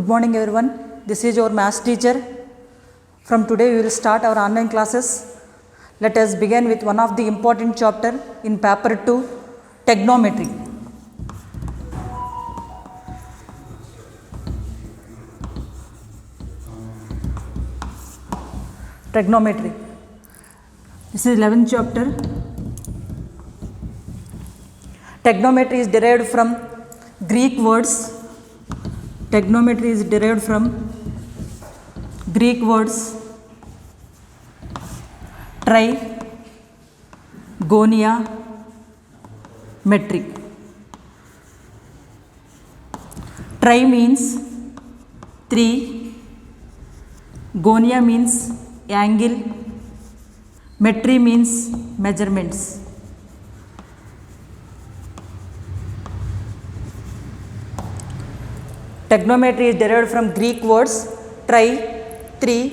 Good morning everyone. This is your maths teacher. From today we will start our online classes. Let us begin with one of the important chapter in paper 2, trigonometry. Trigonometry. This is 11th chapter. Trigonometry is derived from Greek words. Trigonometry is derived from Greek words tri, gonia, metri. Tri means 3, gonia means angle, metri means measurements. Trigonometry is derived from Greek words tri, 3,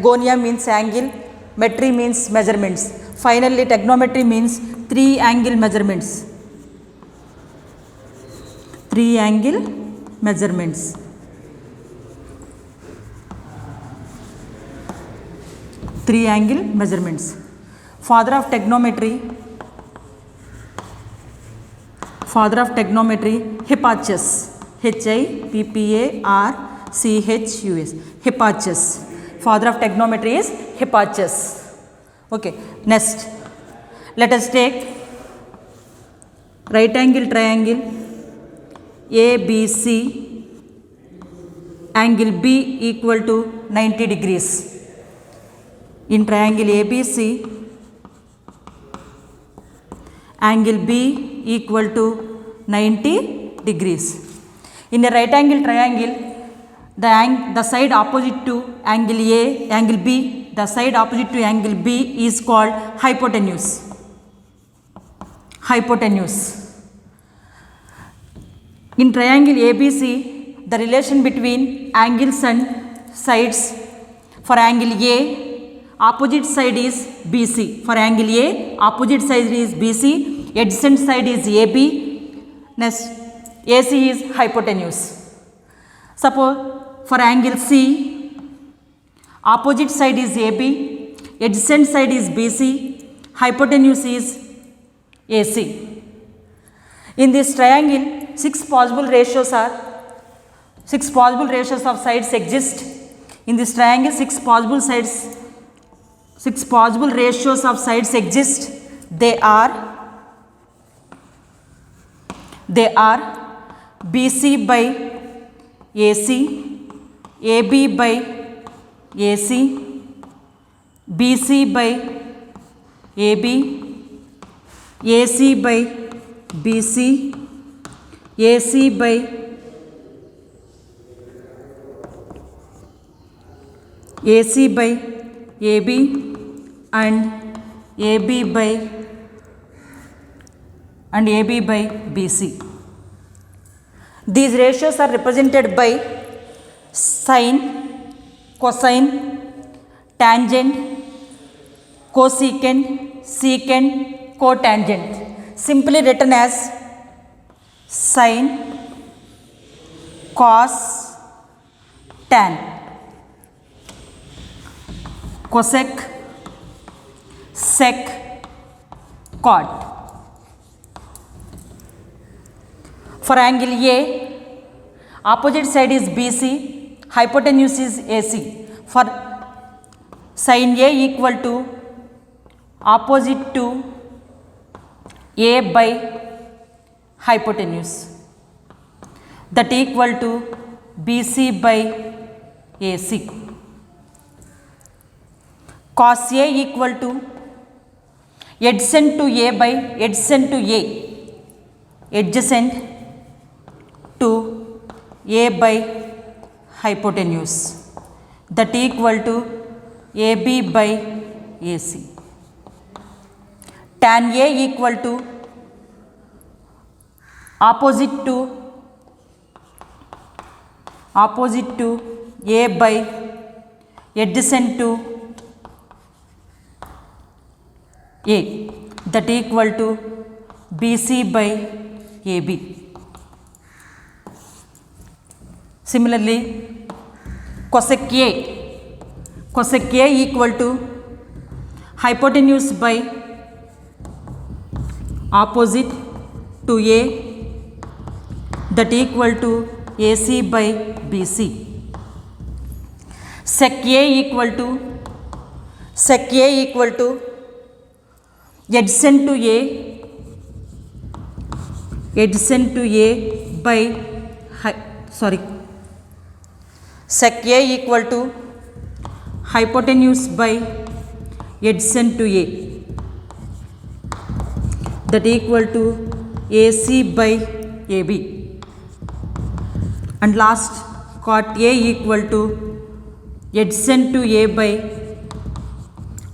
gonia means angle, metri means measurements. Finally, trigonometry means 3 angle measurements. 3 angle measurements. Three angle measurements. Father of trigonometry, Hipparchus. Hipparchus. Hipparchus. Father of trigonometry is Hipparchus. Okay. Next, let us take right angle triangle ABC, angle B equal to 90 degrees. In triangle ABC, angle B equal to 90 degrees. In a right angle triangle, the side opposite to angle A, angle B, the side opposite to angle B is called hypotenuse. Hypotenuse. In triangle ABC, the relation between angles and sides, for angle A, opposite side is BC. For angle A, opposite side is BC, adjacent side is AB. Next, AC is hypotenuse. Suppose for angle C, opposite side is AB, adjacent side is BC, hypotenuse is AC. In this triangle, 6 possible ratios of sides exist. In this triangle, 6 possible ratios of sides exist. They are BC by AC, AB by AC, BC by AB, AC by BC, AC by AB, and AB by BC. These ratios are represented by sine, cosine, tangent, cosecant, secant, cotangent. Simply written as sine, cos, tan, cosec, sec, cot. For angle A, opposite side is BC, hypotenuse is AC. For sin A equal to opposite to A by hypotenuse, that equal to BC by AC. Cos A equal to adjacent to A by adjacent to A, adjacent to A by hypotenuse, that equal to AB by AC. Tan A equal to opposite to A by adjacent to A, that equal to BC by AB. Similarly, cosec A equal to hypotenuse by opposite to A, that equal to AC by BC. Sec A equal to adjacent to A by sec A equal to hypotenuse by adjacent to A, that equal to AC by AB. And last, cot A equal to adjacent to A by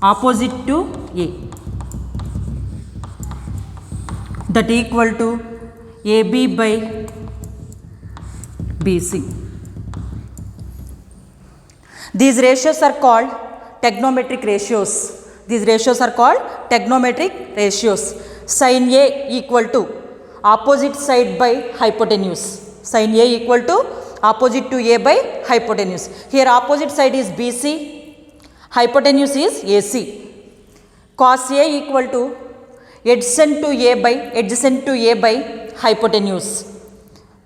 opposite to A, that equal to AB by BC. These ratios are called trigonometric ratios. Sin A equal to opposite side by hypotenuse. Sin A equal to opposite to A by hypotenuse. Here opposite side is BC, hypotenuse is AC. Cos A equal to adjacent to A by hypotenuse.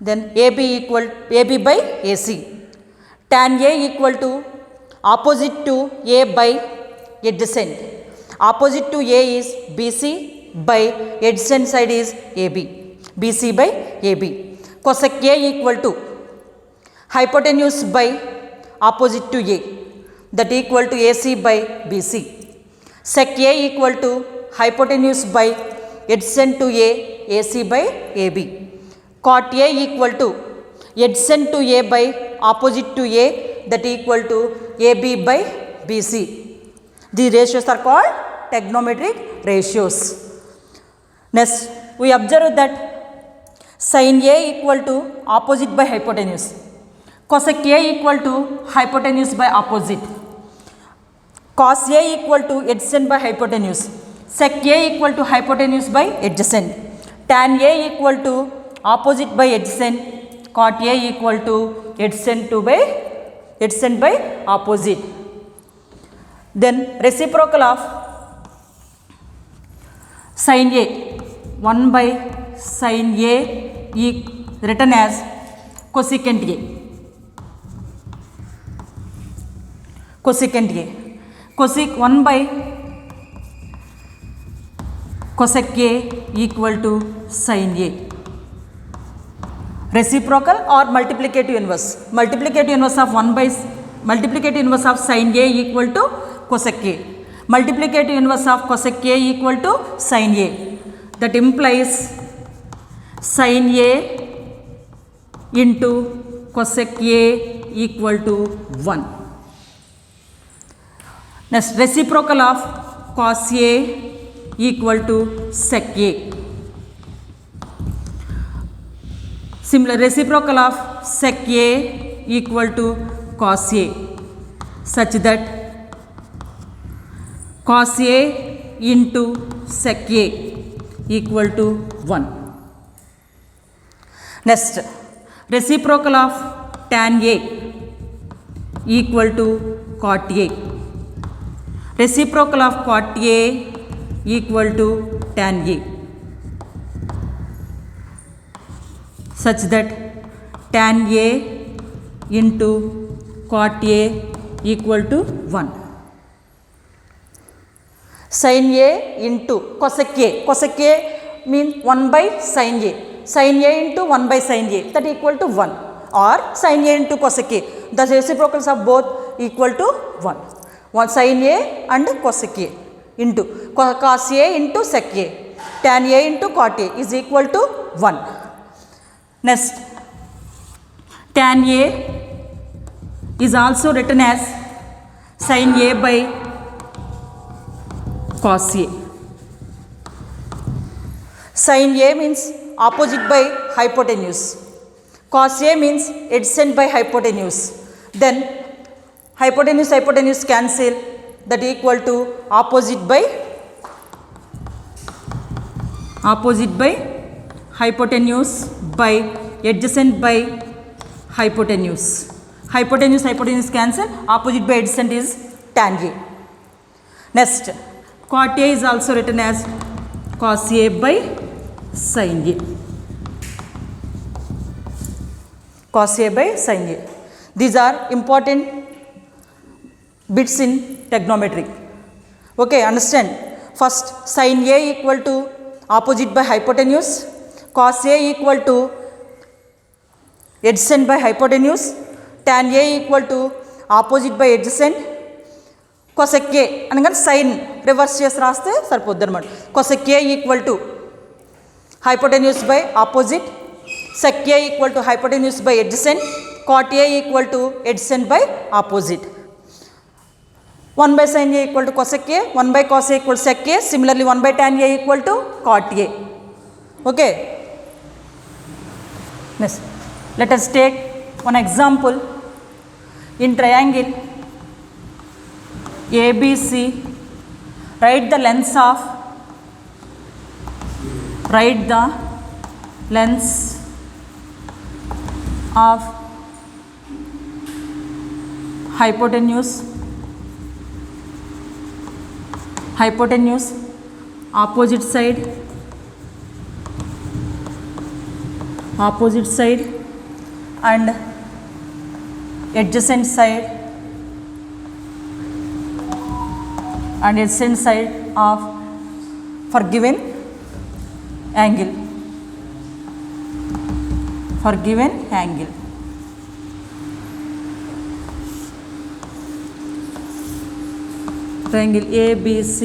Then AB by AC. Tan A equal to opposite to A by adjacent. Opposite to A is BC by adjacent side is AB. BC by AB. Cosec A equal to hypotenuse by opposite to A, that equal to AC by BC. Sec A equal to hypotenuse by adjacent to A, AC by AB. Cot A equal to adjacent to A by opposite to A, that equal to AB by BC. The ratios are called trigonometric ratios. Next, we observe that sin A equal to opposite by hypotenuse. Cosec A equal to hypotenuse by opposite. Cos A equal to adjacent by hypotenuse. Sec A equal to hypotenuse by adjacent. Tan A equal to opposite by adjacent. Cot A equal to adjacent by opposite. Then reciprocal of sin A, 1 by sin A written as cosecant A. Cosec 1 by cosec A equal to sin A. Reciprocal or multiplicative inverse. Multiplicative inverse of sin A equal to cosec A. Multiplicative inverse of cosec A equal to sin A. That implies sin A into cosec A equal to 1. Next, reciprocal of cos A equal to sec A. Similar, reciprocal of sec A equal to cos A, such that cos A into sec A equal to 1. Next, reciprocal of tan A equal to cot A. Reciprocal of cot A equal to tan A, such that tan A into cot A equal to 1. Sin A into cosec A. Cosec A means 1 by sin A. Sin A into 1 by sin A, that equal to 1. Or sin A into cosec A. The reciprocals of both equal to 1. One sin A and cosec A into cos A into sec A. Tan A into cot A is equal to 1. Next, tan A is also written as sin A by cos A. Sin A means opposite by hypotenuse. Cos A means adjacent by hypotenuse. Then hypotenuse cancel, that equal to opposite by hypotenuse by adjacent by hypotenuse. Hypotenuse cancel. Opposite by adjacent is tan A. Next, cot A is also written as cos A by sin A. Cos A by sin A. These are important bits in trigonometry. Okay, understand. First, sin A equal to opposite by hypotenuse. Cos A equal to adjacent by hypotenuse. Tan A equal to opposite by adjacent. Cosec A అనగానే sin reverse చేసి రాస్తే సరిపోద్ది అనమాట. Cosec A equal to hypotenuse by opposite. Sec A equal to hypotenuse by adjacent. Cot A equal to adjacent by opposite. 1 by sin A equal to cosec A, 1 by cos A equal to sec A, similarly 1 by tan A equal to cot A. Okay. Next, let us take one example. In triangle ABC, write the lengths of hypotenuse, opposite side and adjacent side of for given angle. Triangle ABC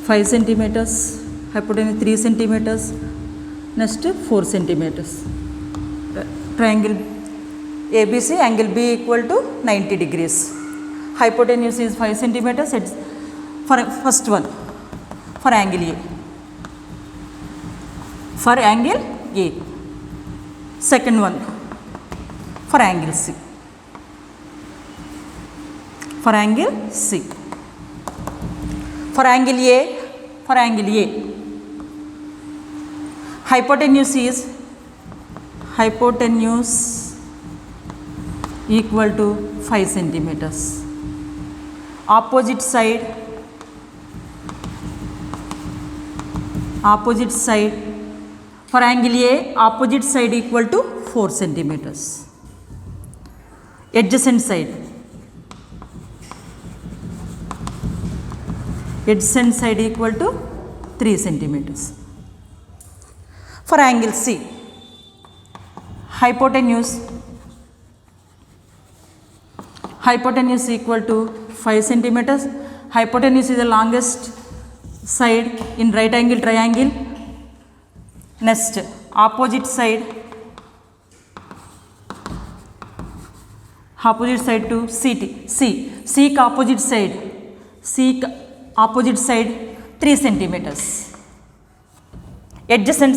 5 centimeters, hypotenuse 3 centimeters, next 4 centimeters. Triangle ABC, angle B equal to 90 degrees. Hypotenuse is 5 centimeters. It's for first one, for angle A. Second one, for angle C. For angle A, hypotenuse equal to 5 centimeters. Opposite side for angle A, opposite side equal to 4 centimeters. Adjacent side equal to 3 centimeters. For angle C, hypotenuse equal to 5 centimeters. Hypotenuse is the longest side in right angle triangle. Next, opposite side to C opposite side 3 centimeters. Adjacent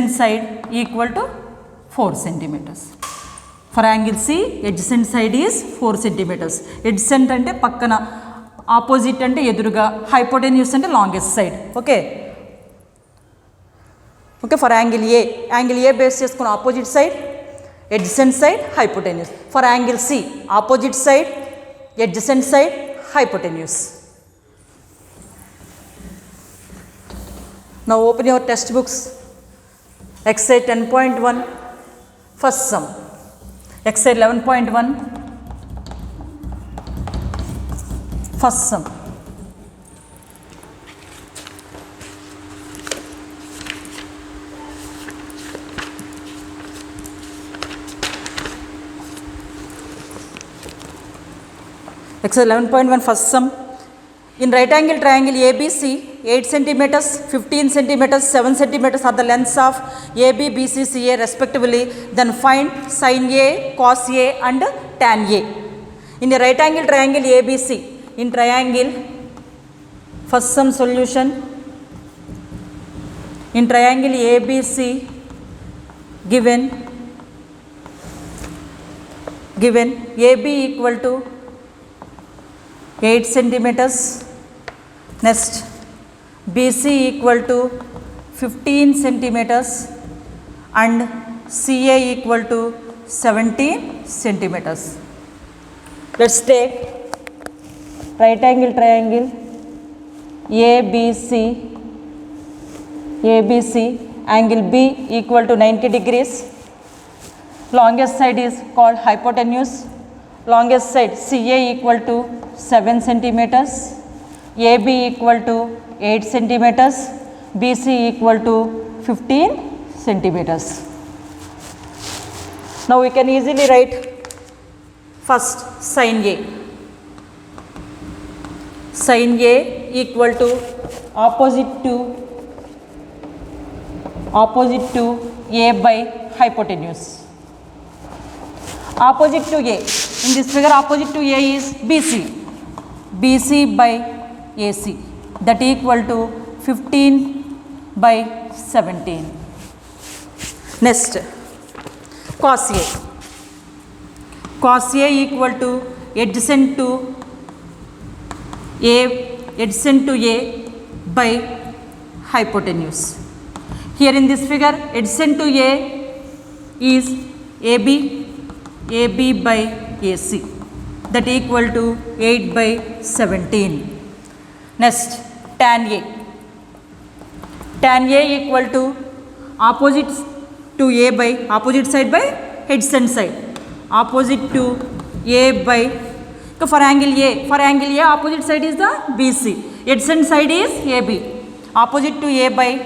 side equal to 4 centimeters. For angle C, adjacent side is 4 centimeters. Adjacent ante pakkana, opposite ante eduruga, hypotenuse ante longest side. Okay, for angle A base cheskona opposite side, adjacent side, hypotenuse. For angle C, opposite side, adjacent side, hypotenuse. Now open your textbooks. Exercise 10.1, first sum. Exercise 11.1, first sum. Exercise 11.1, first sum. In right angle triangle ABC, 8 centimeters, 15 centimeters, 7 centimeters are the lengths of AB, BC, CA respectively. Then find sin A, cos A and tan A. In the right angle triangle ABC, in triangle, first sum solution. In triangle ABC, given AB equal to 8 centimeters. Next, BC equal to 15 centimeters and CA equal to 17 centimeters. Let's take right angle triangle ABC, angle B equal to 90 degrees. Longest side is called hypotenuse. Longest side CA equal to 7 centimeters, AB equal to 8 centimeters, BC equal to 15 centimeters. Now we can easily write first sin A. Sin A equal to opposite to A by hypotenuse. Opposite to A. In this figure, opposite to A is BC. BC by AC, that equal to 15 by 17. Next, cos A. Cos A equal to adjacent to A by hypotenuse. Here in this figure, adjacent to A is AB by AC, that equal to 8 by 17. Next, tan A. Tan A equal to opposite to A by opposite side by adjacent side. Opposite to A by, for angle A, opposite side is the BC, adjacent side is AB. Opposite to A by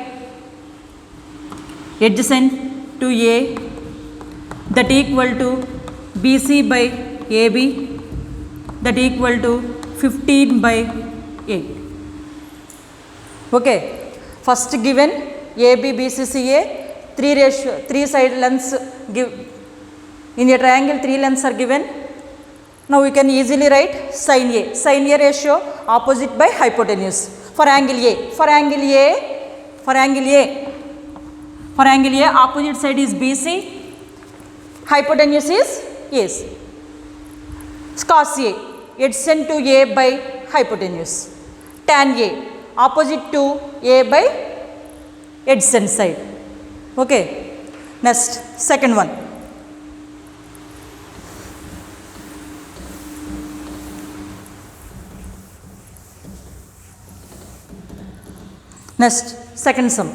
adjacent to A, that equal to BC by AB, that equal to 15 by 8. Okay, first given AB, BC, CA, 3 side lengths give in a triangle, 3 lengths are given. Now we can easily write sin A. Sin A ratio opposite by hypotenuse. For angle A, opposite side is BC, hypotenuse is AC. Cos A, adjacent to A by hypotenuse. Tan A, opposite to A by adjacent side. Okay. Next, second one. Next, second sum.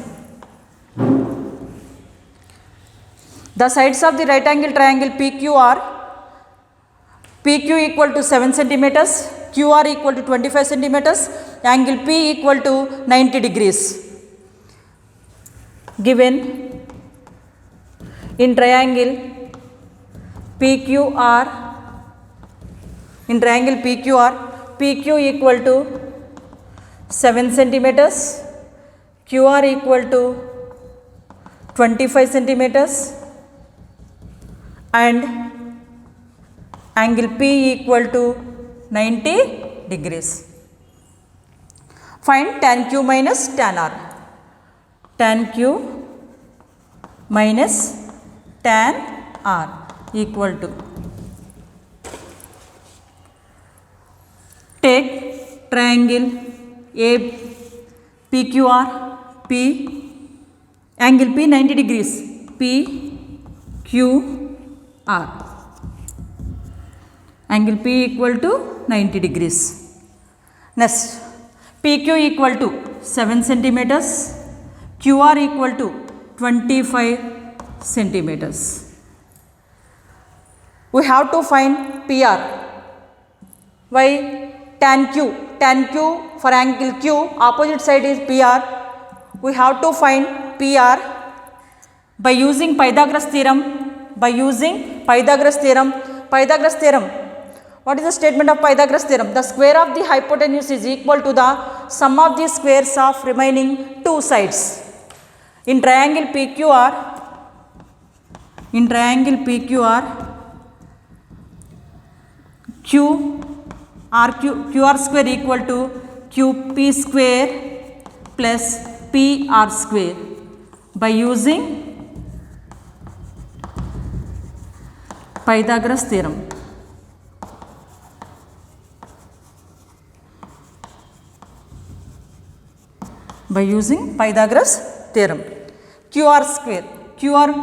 The sides of the right angle triangle PQ are PQ equal to 7 centimeters, QR equal to 25 centimeters, angle P equal to 90 degrees. Given in triangle PQR, PQ equal to 7 centimeters, QR equal to 25 centimeters, and angle P equal to 90 degrees. Find tan Q minus tan R. Tan Q minus tan R equal to, take triangle A PQR, P, angle P 90 degrees, PQR. Angle P equal to 90 degrees. Next, PQ equal to 7 centimeters, QR equal to 25 centimeters. We have to find PR. Why? Tan Q for angle Q, opposite side is PR. We have to find PR by using Pythagoras theorem. Pythagoras theorem. What is the statement of Pythagoras theorem? The square of the hypotenuse is equal to the sum of the squares of remaining two sides. In triangle PQR, QR square equal to QP square plus PR square by using Pythagoras theorem. By using Pythagoras theorem. QR square, QR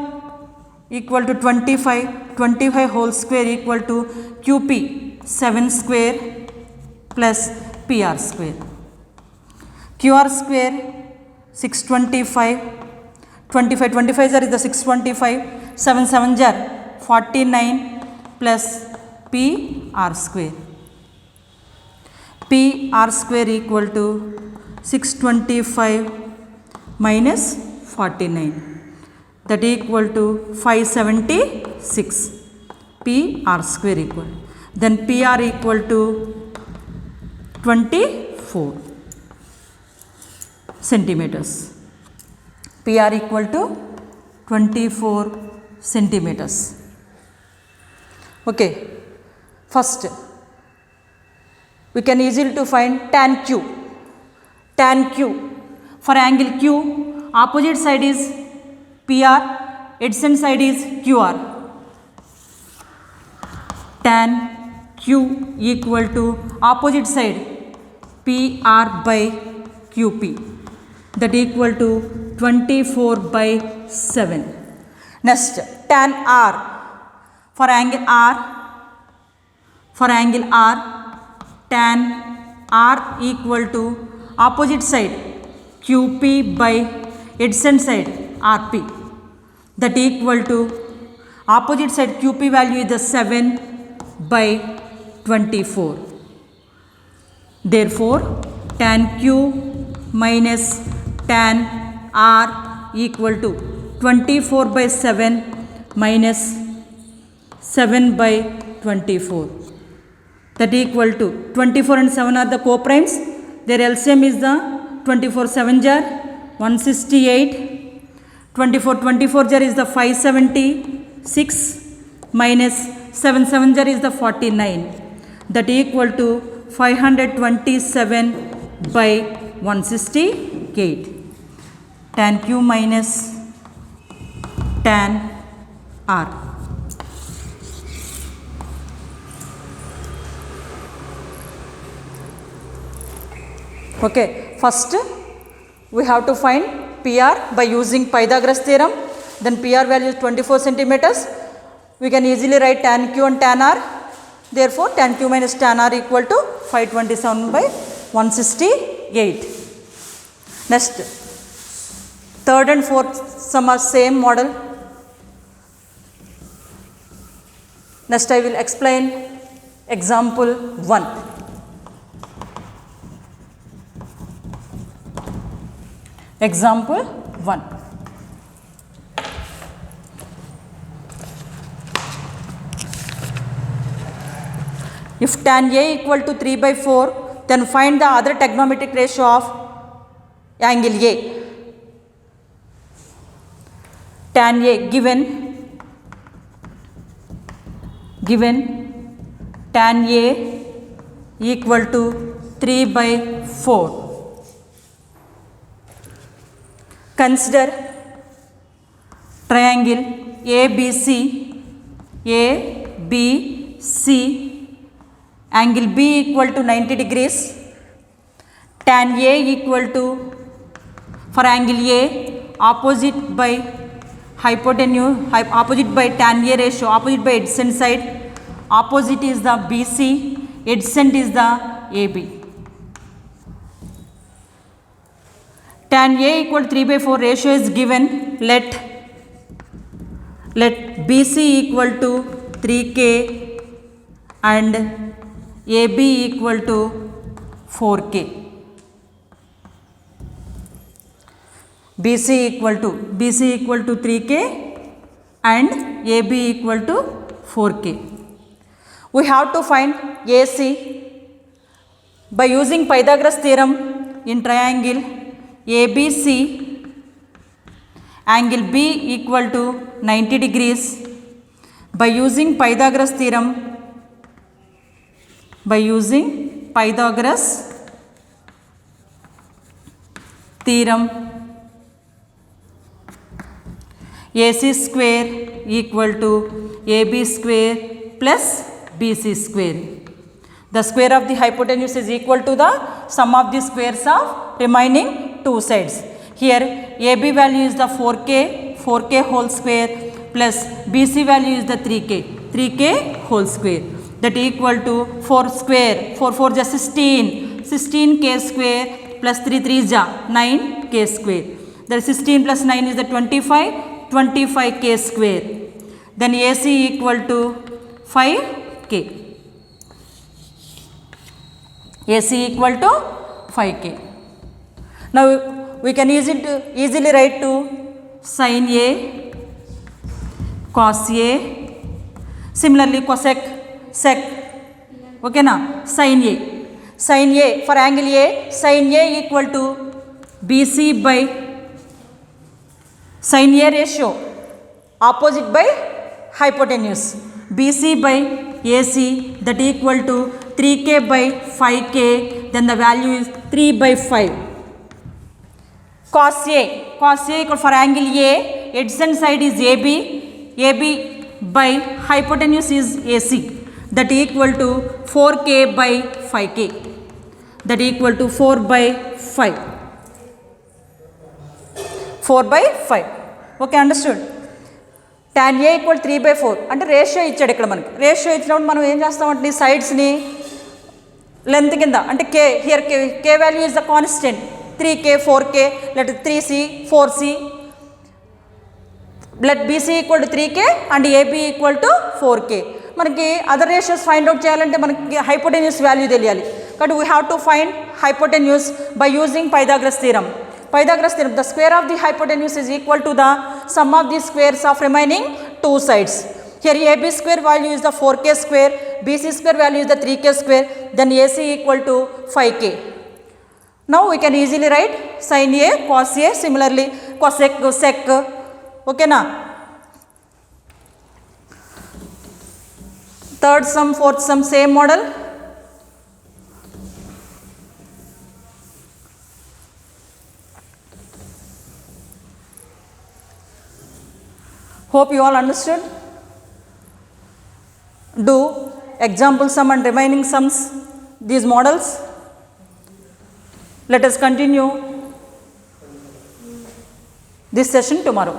equal to 25, 25 whole square equal to QP 7 square plus PR square. QR square 625, 25, 25 is the 625, 7 7 jar 49 plus PR square. PR square equal to 625 minus 49, that equal to 576. PR square equal, then PR equal to 24 centimeters. PR equal to 24 centimeters. Okay, first we can easily to find tan Q. Tan Q for angle Q, opposite side is PR, adjacent side is QR. Tan Q equal to opposite side PR by QP, that equal to 24 by 7. Next, tan R for angle R, tan R equal to opposite side QP by adjacent side RP, that equal to opposite side QP value is the 7 by 24. Therefore, tan Q minus tan R equal to 24 by 7 minus 7 by 24, that equal to 24 and 7 are the co-primes. Their LCM is the 24 7 jar 168, 24 24 jar is the 576 minus 7 7 jar is the 49, that equal to 527 by 168. Tan Q minus tan R. Okay, first we have to find PR by using Pythagoras theorem. Then PR value is 24 centimeters. We can easily write tan Q and tan R. Therefore, tan Q minus tan R equal to 527 by 168. Next, third and fourth sum are same model. Next, I will explain example 1. Example 1. If tan A equal to 3 by 4, then find the other trigonometric ratio of angle A. Tan A given tan A equal to 3 by 4. Consider triangle ABC, angle B equal to 90 degrees. Tan A equal to, for angle A, opposite by hypotenuse, opposite by tan A ratio, opposite by adjacent side, opposite is the BC, adjacent is the AB. Tan A equal to 3 by 4 ratio is given. Let BC equal to 3K and AB equal to 4K. BC equal to 3K and AB equal to 4K. We have to find AC by using Pythagoras theorem in triangle ABC. Angle B equal to 90 degrees. By using Pythagoras theorem, AC square equal to AB square plus BC square. The square of the hypotenuse is equal to the sum of the squares of remaining two sides. Here AB value is the 4k whole square plus BC value is the 3k whole square, that equal to 4 square, 4 4 just 16k square plus 3 3 is 9k square. That 16 plus 9 is the 25k square. Then AC equal to 5k. AC equal to 5k. Now we can easily write to sin A, cos A, similarly cosec, sec. Okay na? Sin A for angle A, sin A equal to BC by sin A ratio, opposite by hypotenuse, BC by AC, that equal to 3k by 5k, then the value is 3 by 5. Cos A equal for angle A, adjacent side is AB by hypotenuse is AC, that equal to 4k by 5k, that equal to 4 by 5. 4 by 5. Okay, understood? Tan A equal 3 by 4 అంటే ratio ఇచ్చాడు ఇక్కడ మనకి. Ratio ఇచ్చినప్పుడు మనం ఏం చేస్తామంటే సైడ్స్ని length కింద అంటే k, here k value is the constant, 3k 4k, let 3c 4c, let BC equal to 3k and AB equal to 4k. మనకి అదర్ రేషియోస్ ఫైండ్ అవుట్ చేయాలంటే మనకి హైపోటెన్యూస్ వాల్యూ తెలియాలి, కాబట్టి we have to find hypotenuse by using Pythagoras theorem. The square of the hypotenuse is equal to the sum of the squares of remaining two sides. Here AB square value is the 4k square, BC square value is the 3k square, then AC equal to 5k. Now we can easily write sin A, cos A, similarly cosec, sec. Okay na? Third sum, fourth sum, same model. Hope you all understood. Do example sum and remaining sums, these models. Let us continue this session tomorrow.